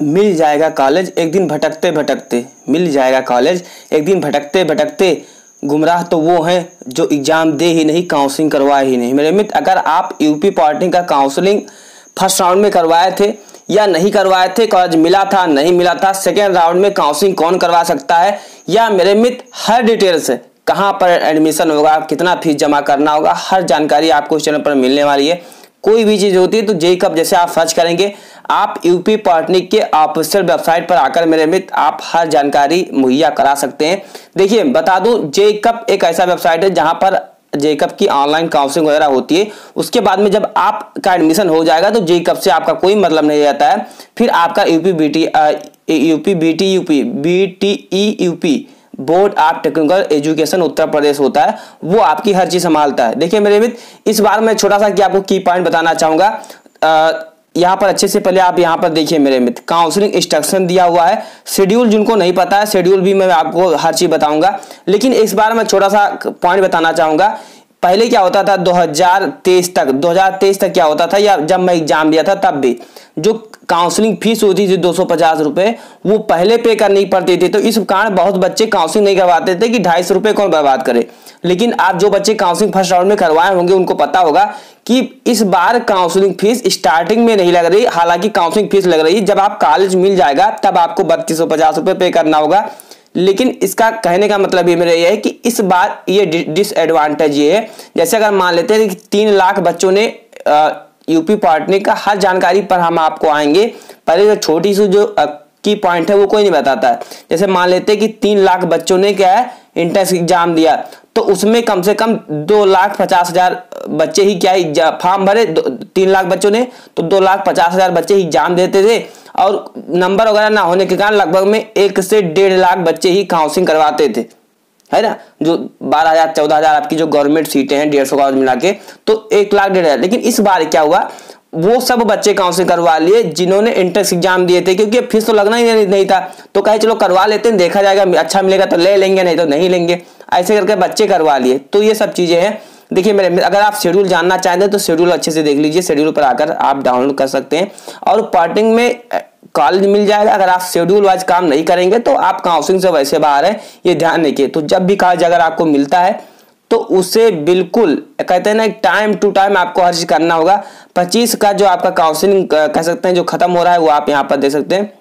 मिल जाएगा कॉलेज एक दिन भटकते भटकते, मिल जाएगा कॉलेज एक दिन भटकते भटकते, गुमराह तो वो हैं जो एग्ज़ाम दे ही नहीं, काउंसलिंग करवाए ही नहीं। मेरे मित्र, अगर आप यूपी पॉलिटेक्निक का काउंसलिंग फर्स्ट राउंड में करवाए थे या नहीं करवाए थे, कॉलेज मिला था नहीं मिला था, सेकेंड राउंड में काउंसलिंग कौन करवा सकता है, या मेरे मित्र हर डिटेल्स है, कहाँ पर एडमिशन होगा, कितना फीस जमा करना होगा, हर जानकारी आपको इस चैनल पर मिलने वाली है। कोई भी चीज़ होती है तो जेईई कप जैसे आप सर्च करेंगे, आप यूपी पॉलिटेक्निक के ऑफिशियल वेबसाइट पर आकर मेरे मित्र आप हर जानकारी मुहैया करा सकते हैं। देखिए बता दूं, जेईई कप एक ऐसा वेबसाइट है जहां पर जेईई कप की ऑनलाइन काउंसलिंग वगैरह होती है। उसके बाद में जब आपका एडमिशन हो जाएगा तो जेईई कप से आपका कोई मतलब नहीं रहता है। फिर आपका BTE board of technical education Uttar Pradesh होता है, वो आपकी हर चीज संभालता है। देखिए मेरे मित्र, इस बार मैं छोटा सा कि आपको की पॉइंट बताना चाहूंगा। यहाँ पर अच्छे से पहले आप यहाँ पर देखिए मेरे मित्र, काउंसलिंग इंस्ट्रक्शन दिया हुआ है, शेड्यूल जिनको नहीं पता है शेड्यूल भी मैं आपको हर चीज बताऊंगा। लेकिन इस बार मैं छोटा सा पॉइंट बताना चाहूंगा। पहले क्या होता था 2023 तक क्या होता था, या जब मैं एग्जाम दिया था तब भी जो काउंसलिंग फीस होती थी 250 रुपए, वो पहले पे करनी पड़ती थी। तो इस कारण बहुत बच्चे काउंसलिंग नहीं करवाते थे कि 250 रुपए कौन बर्बाद करे। लेकिन आप जो बच्चे काउंसलिंग फर्स्ट राउंड में करवाए होंगे उनको पता होगा कि इस बार काउंसलिंग फीस स्टार्टिंग में नहीं लग रही, हालांकि काउंसलिंग फीस लग रही है। जब आप कॉलेज मिल जाएगा तब आपको 3250 रुपए पे करना होगा। लेकिन इसका कहने का मतलब ये मेरा ये है कि इस बार ये डिसएडवांटेज ये है, जैसे अगर मान लेते हैं कि 3 लाख बच्चों ने यूपी पॉलिटेक्निक का हर जानकारी पर हम आपको आएंगे। पहले जो छोटी सी जो की पॉइंट है वो कोई नहीं बताता है। जैसे मान लेते हैं कि 3 लाख बच्चों ने क्या है एंट्रेंस एग्जाम दिया, तो उसमें कम से कम 2,50,000 बच्चे ही क्या फॉर्म भरे। 3 लाख बच्चों ने तो 2,50,000 बच्चे ही एग्जाम देते थे, और नंबर वगैरह ना होने के कारण लगभग में 1 से 1.5 लाख बच्चे ही काउंसलिंग करवाते थे, है ना। जो 12,000 14,000 आपकी जो गवर्नमेंट सीटें हैं 150 कॉलेज मिला के, तो 1 लाख 1.5 लाख। लेकिन इस बार क्या हुआ, वो सब बच्चे काउंसलिंग करवा लिए जिन्होंने एंट्रेंस एग्जाम दिए थे, क्योंकि फीस तो लगना ही नहीं था। तो कहे चलो करवा लेते हैं, देखा जाएगा, अच्छा मिलेगा तो ले लेंगे, नहीं तो नहीं लेंगे। ऐसे करके बच्चे करवा लिए। तो ये सब चीजें हैं। देखिए मेरे, अगर आप शेड्यूल जानना चाहते हैं तो शेड्यूल अच्छे से देख लीजिए, शेड्यूल पर आकर आप डाउनलोड कर सकते हैं। और पॉलिटेक्निक में कॉलेज मिल जाएगा। अगर आप शेड्यूल वाइज काम नहीं करेंगे तो आप काउंसलिंग से वैसे बाहर है, ये ध्यान रखिए। तो जब भी कॉलेज अगर आपको मिलता है तो उसे बिल्कुल कहते हैं ना, टाइम टू टाइम आपको हर चीज करना होगा। 25 का जो आपका काउंसलिंग कह सकते हैं जो खत्म हो रहा है, वो आप यहाँ पर देख सकते हैं।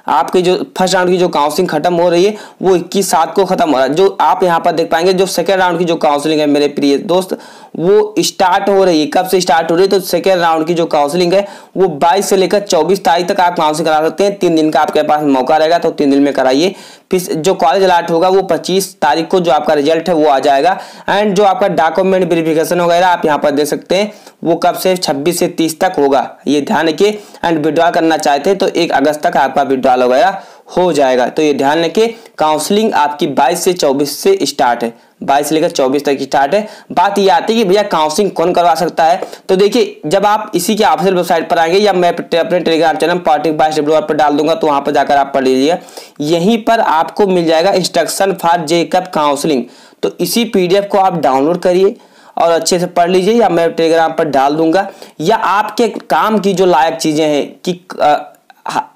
आपकी जो फर्स्ट राउंड की जो काउंसलिंग खत्म हो रही है वो 21/7 को खत्म हो रहा है। जो आप यहाँ पर देख पाएंगे जो सेकेंड राउंड की जो काउंसलिंग है मेरे प्रिय दोस्त, वो स्टार्ट हो रही है। कब से स्टार्ट हो रही है, तो सेकेंड राउंड की जो काउंसलिंग है वो 22 से लेकर 24 तारीख तक आप काउंसलिंग करा सकते हैं। 3 दिन का आपके पास मौका रहेगा, तो 3 दिन में कराइए। फिर जो कॉलेज अलाट होगा वो 25 तारीख को जो आपका रिजल्ट है वो आ जाएगा। एंड जो आपका डॉक्यूमेंट वेरिफिकेशन वगैरह आप यहाँ पर देख सकते हैं, वो कब से 26 से 30 तक होगा, ये ध्यान रखिए। एंड विड्रॉल करना चाहते हैं तो 1 अगस्त तक आपका विड्रॉल वगैरह हो जाएगा। तो ये ध्यान रखिए, काउंसलिंग आपकी 22 से 24 से स्टार्ट है, 22 से लेकर 24 तक स्टार्ट है। बात ये आती है कि भैया काउंसलिंग कौन करवा सकता है। तो देखिए, जब आप इसी के ऑफिशियल वेबसाइट पर आएंगे, या मैं अपने Telegram channel polytechnic by SW पर डाल दूंगा, तो वहां पर जाकर आप पढ़ लीजिए। यहीं पर आपको मिल जाएगा instruction for JEE cup counselling. तो इसी PDF को आप डाउनलोड करिए और अच्छे से पढ़ लीजिए, या मैं टेलीग्राम पर डाल दूंगा। या आपके काम की जो लायक चीजें हैं कि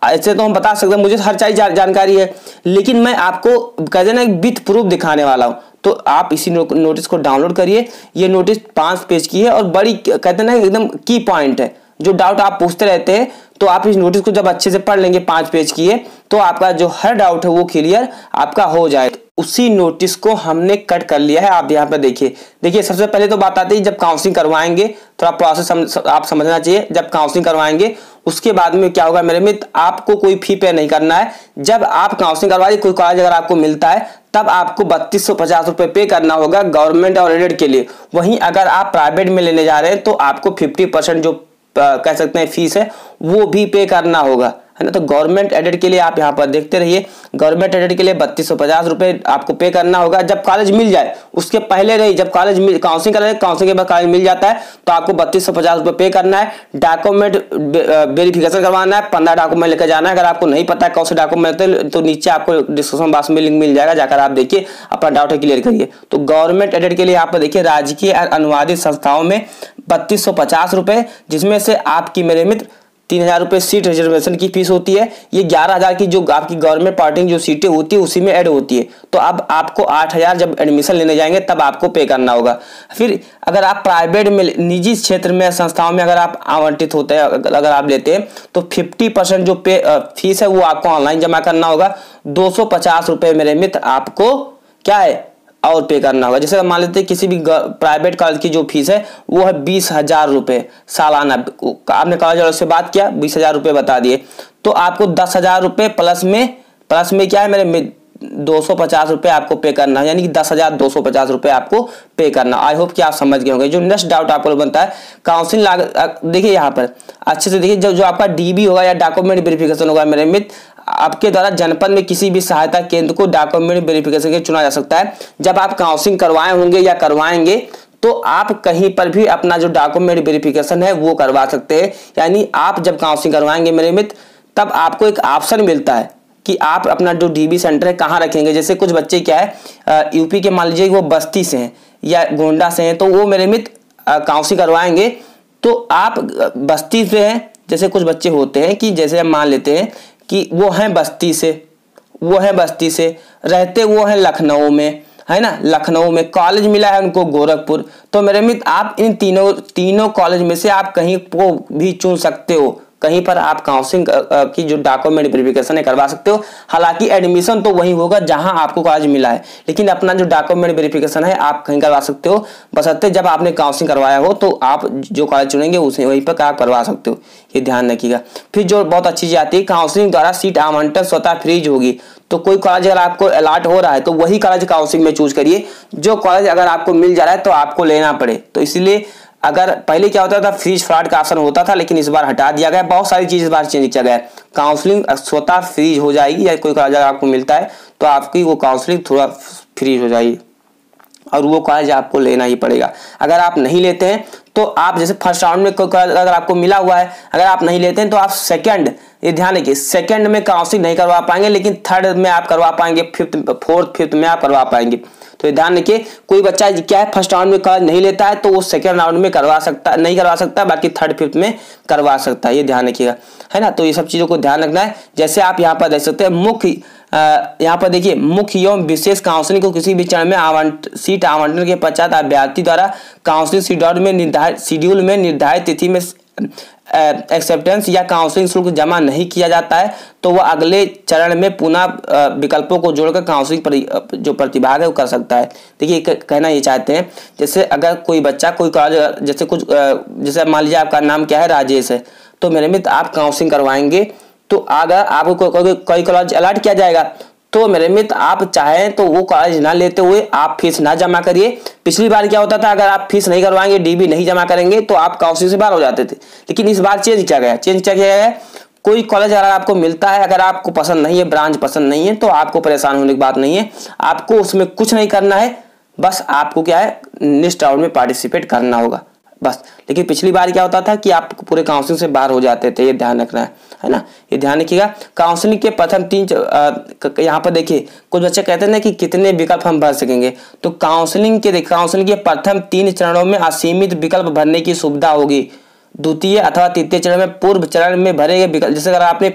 ऐसे तो हम बता सकते हैं, मुझे हर चीज जानकारी है, लेकिन मैं आपको कहते ना विथ प्रूफ दिखाने वाला हूं। तो आप इसी नोटिस को डाउनलोड करिए। ये नोटिस 5 पेज की है और बड़ी कहते ना एकदम की पॉइंट है। जो डाउट आप पूछते रहते हैं, तो आप इस नोटिस को जब अच्छे से पढ़ लेंगे, 5 पेज की है, तो आपका जो हर डाउट है वो क्लियर आपका हो जाए। उसी नोटिस को हमने कट कर लिया है, आप यहाँ पे देखिए। सबसे पहले तो बात आती है, जब काउंसलिंग करवाएंगे थोड़ा प्रोसेस आप समझना चाहिए। जब काउंसलिंग करवाएंगे उसके बाद में क्या होगा मेरे मित्र, आपको कोई फी पे नहीं करना है। जब आप काउंसलिंग करवाइए, कोई कॉलेज अगर आपको मिलता है, तब आपको 3250 रुपए पे करना होगा गवर्नमेंट और एडेड के लिए। वहीं अगर आप प्राइवेट में लेने जा रहे हैं तो आपको 50% जो कह सकते हैं फीस है वो भी पे करना होगा, है ना। तो गवर्नमेंट एडेड के लिए आप यहाँ पर देखते रहिए, गवर्नमेंट एडेड के लिए 3250 रुपए आपको पे करना होगा जब कॉलेज मिल जाए। उसके पहले नहीं, जब कॉलेज काउंसलिंग करें, काउंसलिंग के बाद कॉलेज मिल जाता है तो आपको 3250 रुपए पे करना है। डॉक्यूमेंट वेरिफिकेशन करवाना है, 15 डॉक्यूमेंट लेकर जाना है। अगर आपको नहीं पता है कौन से डॉक्यूमेंट तो नीचे आपको डिस्क्रिप्शन बॉक्स में लिंक मिल जाएगा, जाकर आप देखिए, अपना डाउट क्लियर करिए। तो गवर्नमेंट एडेड के लिए यहाँ पर देखिए, राजकीय और अनुवादित संस्थाओं में 3250 रुपए, जिसमें से आपकी मेरे मित्र 3,000 रुपये सीट रिजर्वेशन की फीस होती है। ये 11,000 की जो आपकी गवर्नमेंट पार्टी जो सीटें होती है उसी में ऐड होती है। तो अब आपको 8,000 जब एडमिशन लेने जाएंगे तब आपको पे करना होगा। फिर अगर आप प्राइवेट में, निजी क्षेत्र में, संस्थाओं में अगर आप आवंटित होते हैं, अगर आप लेते हैं तो 50% जो पे फीस है वो आपको ऑनलाइन जमा करना होगा। 250 रुपये मेरे मित्र आपको क्या है और पे करना होगा। जैसे मान लेते हैं किसी भी प्राइवेट कॉलेज की जो फीस है वो है 20,000 रुपये सालाना। आपने कॉलेज वालों से बात किया, 20,000 रुपये बता दिए, तो आपको 10,000 रुपये प्लस में क्या है मेरे 250 रुपये आपको पे करना है, यानी कि 10,250 रुपये आपको पे करना। आई होप कि आप समझ गए होंगे। जो नेक्स्ट डाउट आपको बनता है काउंसलिंग लागत, देखिए यहाँ पर अच्छे से देखिए, जो आपका डीबी होगा या डॉक्यूमेंट वेरिफिकेशन होगा मेरे मित्र, आपके द्वारा जनपद में किसी भी सहायता केंद्र को डॉक्यूमेंट वेरिफिकेशन के चुना जा सकता है। जब आप काउंसलिंग करवाए होंगे या करवाएंगे तो आप कहीं पर भी अपना जो डॉक्यूमेंट वेरिफिकेशन है वो करवा सकते हैं। यानी आप जब काउंसलिंग करवाएंगे मेरे मित्र तब आपको एक ऑप्शन मिलता है कि आप अपना जो डीबी सेंटर है कहाँ रखेंगे। जैसे कुछ बच्चे क्या है यूपी के मान लीजिए वो बस्ती से हैं या गोंडा से हैं, तो वो मेरे मित्र काउंसलिंग करवाएंगे तो आप बस्ती से हैं। जैसे कुछ बच्चे होते हैं कि जैसे हम मान लेते हैं कि वो हैं बस्ती से, रहते वो हैं लखनऊ में, है ना, लखनऊ में कॉलेज मिला है उनको गोरखपुर। तो मेरे मित्र आप इन तीनों कॉलेज में से आप कहीं को भी चुन सकते हो, कहीं पर आप काउंसलिंग की जो डॉक्यूमेंट वेरिफिकेशन है करवा सकते हो। हालांकि एडमिशन तो वही होगा जहां आपको कॉलेज मिला है, लेकिन अपना जो डॉक्यूमेंट वेरिफिकेशन है आप कहीं करवा सकते हो, बशर्ते जब आपने काउंसलिंग करवाया हो तो आप जो कॉलेज चुनेंगे उसे वहीं पर आप करवा सकते हो, ये ध्यान रखिएगा। फिर जो बहुत अच्छी चीज आती है, काउंसलिंग द्वारा सीट आवंटन स्वतः फ्रीज होगी। तो कोई कॉलेज अगर आपको अलॉट हो रहा है तो वही कॉलेज काउंसलिंग में चूज करिए। जो कॉलेज अगर आपको मिल जा रहा है तो आपको लेना पड़े, तो इसलिए अगर पहले क्या होता था फ्रीज फ्रॉड का ऑप्शन होता था, लेकिन इस बार हटा दिया गया। बहुत सारी चीज इस बार चेंज किया गया है। काउंसलिंग स्वतः फ्रीज हो जाएगी, या कोई कॉलेज आपको मिलता है तो आपकी वो काउंसलिंग थोड़ा फ्रीज हो जाएगी और वो कॉलेज आपको लेना ही पड़ेगा। अगर आप नहीं लेते हैं तो आप जैसे फर्स्ट राउंड में कोई कॉलेज अगर आपको मिला हुआ है, अगर आप नहीं लेते हैं तो आप सेकंड, ये ध्यान रखिए, सेकंड में काउंसलिंग नहीं करवा पाएंगे, लेकिन थर्ड में आप करवा पाएंगे, फिफ्थ में आप करवा पाएंगे। तो ध्यान रखिए, कोई बच्चा क्या है फर्स्ट राउंड में कॉलेज नहीं लेता है तो वो सेकंड राउंड में नहीं करवा सकता, बाकी थर्ड फिफ्थ में करवा सकता है, ये ध्यान रखिएगा, है ना। तो ये सब चीजों को ध्यान रखना है। जैसे आप यहाँ पर देख सकते हैं मुख्य, यहाँ पर देखिए मुख्य एवं विशेष काउंसलिंग को किसी भी चरण में सीट आवंटन के पश्चात अभ्यर्थी द्वारा काउंसलिंग शेड्यूल में निर्धारित तिथि में एक्सेप्टेंस या काउंसलिंग शुल्क जमा नहीं किया जाता है तो वह अगले चरण में पुनः विकल्पों को जोड़कर काउंसलिंग जो प्रतिभाग है वो कर सकता है। देखिए कहना ये चाहते हैं, जैसे अगर कोई बच्चा कोई कॉलेज, जैसे मान लीजिए आपका नाम क्या है राजेश है, तो मेरे मित्र आप काउंसलिंग करवाएंगे तो अगर आपको कोई कॉलेज अलॉट किया जाएगा तो मेरे मित्र आप चाहें तो वो कॉलेज ना लेते हुए आप फीस ना जमा करिए। पिछली बार क्या होता था, अगर आप फीस नहीं करवाएंगे, डीबी नहीं जमा करेंगे तो आप काउंसलिंग से बाहर हो जाते थे, लेकिन इस बार चेंज किया गया है। कोई कॉलेज अगर आपको मिलता है, अगर आपको पसंद नहीं है, ब्रांच पसंद नहीं है, तो आपको परेशान होने की बात नहीं है, आपको उसमें कुछ नहीं करना है, बस आपको क्या है नेक्स्ट राउंड में पार्टिसिपेट करना होगा बस। लेकिन पिछली बार क्या होता था कि आप पूरे काउंसलिंग से बाहर हो जाते थे, ये ध्यान रखना है ना, ये ध्यान रखिएगा। काउंसलिंग के प्रथम 3 यहाँ पर देखिए कुछ बच्चे कहते हैं ना कि कितने विकल्प हम भर सकेंगे, तो काउंसलिंग के प्रथम 3 चरणों में असीमित विकल्प भरने की सुविधा होगी। द्वितीय अथवा तृतीय चरण में पूर्व चरण में भरे गए विकल्प, जैसे अगर आपने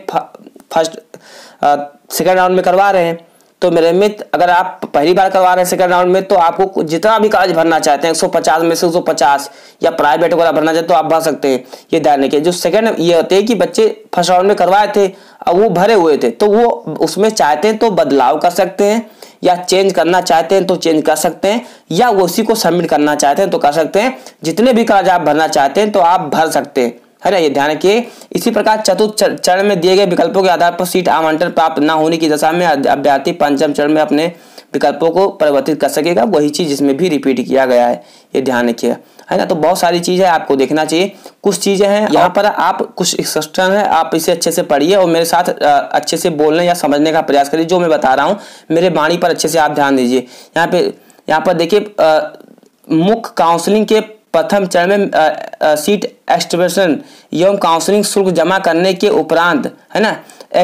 सेकंड राउंड में करवा रहे हैं तो मेरे मित्र अगर आप पहली बार करवा रहे हैं सेकंड राउंड में तो आपको जितना भी कॉलेज भरना चाहते हैं 150 में से 150 या प्राइवेट वगैरह भरना चाहते तो आप भर सकते हैं, ये ध्यान रखिए। जो सेकंड ये होते हैं कि बच्चे फर्स्ट राउंड में करवाए थे अब वो भरे हुए थे तो वो उसमें चाहते हैं तो बदलाव कर सकते हैं, या चेंज करना चाहते हैं तो चेंज कर सकते हैं, या वो उसी को सबमिट करना चाहते हैं तो कर सकते हैं। जितने भी कॉलेज आप भरना चाहते हैं तो आप भर सकते हैं, है ना, ये ध्यान रखिए। इसी प्रकार चतुर्थ चरण में दिए गए विकल्पों के आधार पर सीट आवंटन प्राप्त न होने की दशा में अभ्यर्थी पंचम चरण में अपने विकल्पों को परिवर्तित कर सकेगा, वही चीज जिसमें भी रिपीट किया गया है, ये ध्यान रखिए, है ना। तो बहुत सारी चीजें आपको देखना चाहिए, कुछ चीजें हैं यहाँ पर आप कुछ इंस्ट्रक्शन है, आप इसे अच्छे से पढ़िए और मेरे साथ अच्छे से बोलने या समझने का प्रयास करिए। जो मैं बता रहा हूँ मेरे वाणी पर अच्छे से आप ध्यान दीजिए। यहाँ पर देखिए मुख्य काउंसलिंग के प्रथम चरण में सीट एक्टिवेशन एवं काउंसलिंग शुल्क जमा करने के उपरांत, है ना,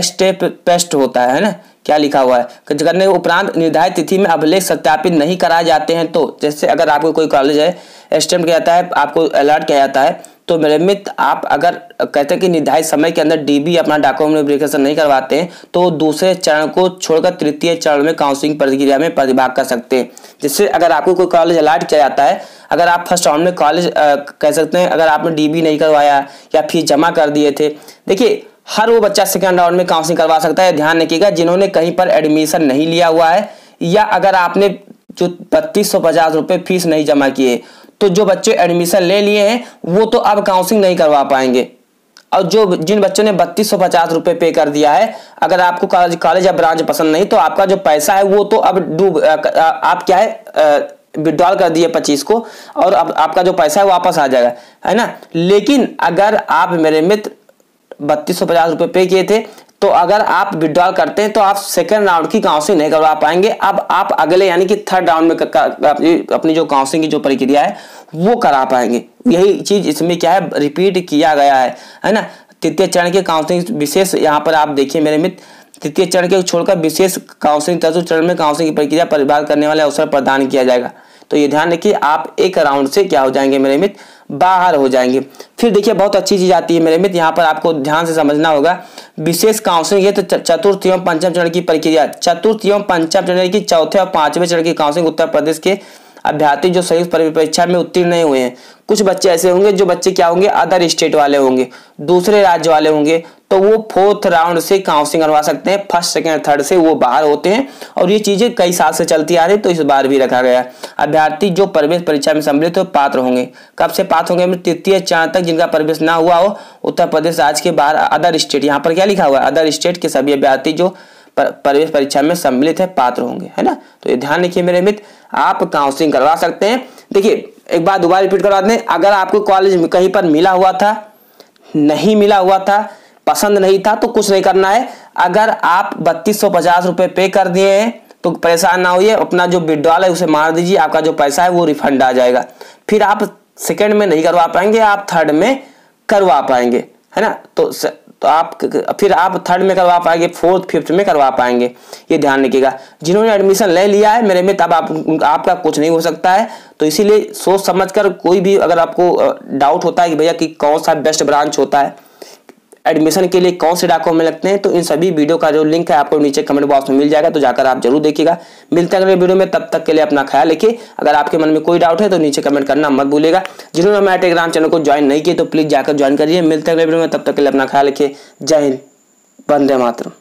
स्टेप पेस्ट होता है ना, क्या लिखा हुआ है, करने के उपरांत निर्धारित तिथि में अभिलेख सत्यापित नहीं कराए जाते हैं। तो जैसे अगर आपको कोई कॉलेज है स्टेम्प किया जाता है, आपको अलॉट किया जाता है, तो तो मेरे मित्र आप अगर कहते हैं कि निर्धारित समय के अंदर डीबी अपना डॉक्यूमेंट वेरिफिकेशन नहीं करवाते हैं तो दूसरे चरण को छोड़कर तृतीय चरण में काउंसलिंग प्रक्रिया में प्रतिभाग कर सकते हैं। जिससे अगर आपको कोई कॉलेज अलॉट किया जाता है, अगर आप फर्स्ट राउंड में कॉलेज कह सकते हैं अगर आपने डीबी नहीं करवाया या फीस जमा कर दिए थे, देखिए हर वो बच्चा सेकेंड राउंड में काउंसलिंग करवा सकता है। ध्यान रखिएगा, जिन्होंने कहीं पर एडमिशन नहीं लिया हुआ है या अगर आपने जो 3250 रुपये फीस नहीं जमा किए, तो जो बच्चे एडमिशन ले लिए हैं वो तो अब काउंसलिंग नहीं करवा पाएंगे। और जिन बच्चों ने 3250 रुपये पे कर दिया है, अगर आपको कॉलेज या ब्रांच पसंद नहीं तो आपका जो पैसा है वो तो अब आप क्या है विड्रॉल कर दिए 25 को और अब आपका जो पैसा है वापस आ जाएगा, है ना। लेकिन अगर आप मेरे मित्र 3250 रुपये पे किए थे तो अगर आप विड्रॉल करते हैं तो आप सेकंड राउंड की काउंसलिंग नहीं करवा पाएंगे। अब आप अगले यानी कि थर्ड राउंड में अपनी जो काउंसलिंग की जो प्रक्रिया है वो करा पाएंगे। यही चीज इसमें क्या है रिपीट किया गया है ना। तृतीय चरण के काउंसलिंग विशेष यहाँ पर आप देखिए मेरे मित्र, तृतीय चरण के छोड़कर विशेष काउंसलिंग चतुर्थ चरण में काउंसलिंग की प्रक्रिया परिभाग करने वाले अवसर प्रदान किया जाएगा। तो ये ध्यान रखिए, आप एक राउंड से क्या हो जाएंगे मेरे मित्र, बाहर हो जाएंगे। फिर देखिए बहुत अच्छी चीज आती है मेरे मित्र, यहाँ पर आपको ध्यान से समझना होगा। विशेष काउंसलिंग ये तो चतुर्थ एवं पंचम चरण की प्रक्रिया, चतुर्थ एवं पंचम चरण की चौथे और पांचवें चरण की काउंसलिंग उत्तर प्रदेश के अभ्यर्थी जो संयुक्त परीक्षा में उत्तीर्ण नहीं हुए हैं। कुछ बच्चे ऐसे होंगे जो बच्चे क्या होंगे अदर स्टेट वाले होंगे, दूसरे राज्य वाले होंगे, तो वो फोर्थ राउंड से काउंसलिंग करवा सकते हैं। फर्स्ट सेकंड थर्ड से वो बाहर होते हैं और ये चीजें कई साल से चलती आ रही, तो इस बार भी रखा गया। अभ्यर्थी जो प्रवेश परीक्षा में सम्मिलित हो पात्र होंगे। कब से पात्र होंगे? तृतीय चरण तक जिनका प्रवेश ना हुआ हो उत्तर प्रदेश राज्य के बाहर अदर स्टेट, यहाँ पर क्या लिखा हुआ है अदर स्टेट के सभी अभ्यर्थी जो प्रवेश परीक्षा में सम्मिलित है पात्र होंगे, है ना। तो ये ध्यान रखिए मेरे मित्र, आप काउंसलिंग करवा सकते हैं। देखिए एक बार दोबारा रिपीट करवा दें, अगर आपको कॉलेज में कहीं पर मिला हुआ था, नहीं मिला हुआ था, पसंद नहीं था तो कुछ नहीं करना है। अगर आप 3250 रुपये पे कर दिए हैं तो परेशान ना होइए, अपना जो विड्रॉल है उसे मार दीजिए, आपका जो पैसा है वो रिफंड आ जाएगा। फिर आप सेकंड में नहीं करवा पाएंगे, आप थर्ड में करवा पाएंगे, है ना। तो आप फिर आप थर्ड में करवा पाएंगे, फोर्थ फिफ्थ में करवा पाएंगे। ये ध्यान रखिएगा। जिन्होंने एडमिशन ले लिया है मेरे में, तब आपका कुछ नहीं हो सकता है। तो इसीलिए सोच समझकर कोई भी अगर आपको डाउट होता है कि भैया कि कौन सा बेस्ट ब्रांच होता है, एडमिशन के लिए कौन से डॉक्यूमेंट लगते हैं, तो इन सभी वीडियो का जो लिंक है आपको नीचे कमेंट बॉक्स में मिल जाएगा, तो जाकर आप जरूर देखिएगा। मिलते हैं अगले वीडियो में, तब तक के लिए अपना ख्याल रखिए। अगर आपके मन में कोई डाउट है तो नीचे कमेंट करना मत भूलिएगा। जिन्होंने हमारे टेलीग्राम चैनल को ज्वाइन नहीं किया तो प्लीज जाकर ज्वाइन करिए। मिलते हैं अगले वीडियो में, तब तक के लिए अपना ख्याल रखिए। जय हिंद, वंदे मातरम।